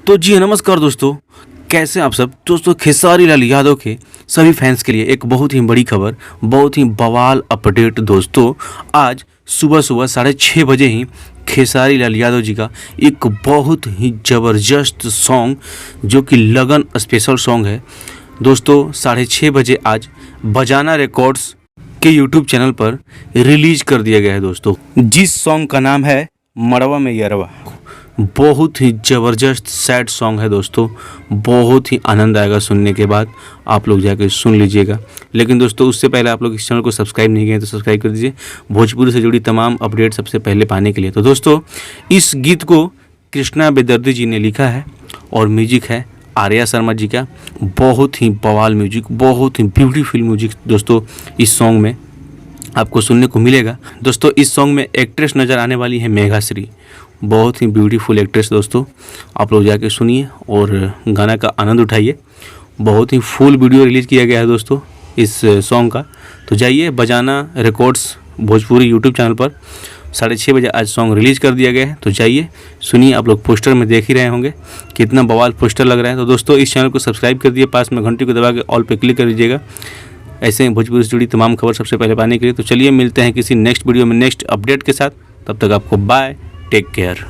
तो जी नमस्कार दोस्तों, कैसे हैं आप सब। दोस्तों खेसारी लाल यादव के सभी फैंस के लिए एक बहुत ही बड़ी खबर, बहुत ही बवाल अपडेट। दोस्तों आज सुबह सुबह 6:30 बजे ही खेसारी लाल यादव जी का एक बहुत ही ज़बरदस्त सॉन्ग जो कि लगन स्पेशल सॉन्ग है दोस्तों 6:30 बजे आज बजाना रिकॉर्ड्स के यूट्यूब चैनल पर रिलीज कर दिया गया है दोस्तों, जिस सॉन्ग का नाम है मड़वा में यरवा। बहुत ही ज़बरदस्त सैड सॉन्ग है दोस्तों, बहुत ही आनंद आएगा सुनने के बाद। आप लोग जाकर सुन लीजिएगा। लेकिन दोस्तों उससे पहले आप लोग इस चैनल को सब्सक्राइब नहीं किए तो सब्सक्राइब कर दीजिए भोजपुरी से जुड़ी तमाम अपडेट सबसे पहले पाने के लिए। तो दोस्तों इस गीत को कृष्णा बेदर्दी जी ने लिखा है और म्यूजिक है आर्या शर्मा जी का। बहुत ही बवाल म्यूजिक, बहुत ही ब्यूटीफुल म्यूजिक दोस्तों इस सॉन्ग में आपको सुनने को मिलेगा। दोस्तों इस सॉन्ग में एक्ट्रेस नज़र आने वाली है मेघाश्री, बहुत ही ब्यूटीफुल एक्ट्रेस। दोस्तों आप लोग जाके सुनिए और गाना का आनंद उठाइए। बहुत ही फुल वीडियो रिलीज़ किया गया है दोस्तों इस सॉन्ग का। तो जाइए बजाना रिकॉर्ड्स भोजपुरी यूट्यूब चैनल पर 6:30 बजे आज सॉन्ग रिलीज़ कर दिया गया है। तो जाइए सुनिए। आप लोग पोस्टर में देख ही रहे होंगे कितना बवाल पोस्टर लग रहा है। तो दोस्तों इस चैनल को सब्सक्राइब कर दिए, पास में घंटी को दबा के ऑल पे क्लिक कर दीजिएगा ऐसे ही भोजपुरी से जुड़ी तमाम खबर सबसे पहले पाने के लिए। तो चलिए मिलते हैं किसी नेक्स्ट वीडियो में नेक्स्ट अपडेट के साथ। तब तक आपको बाय, टेक केयर।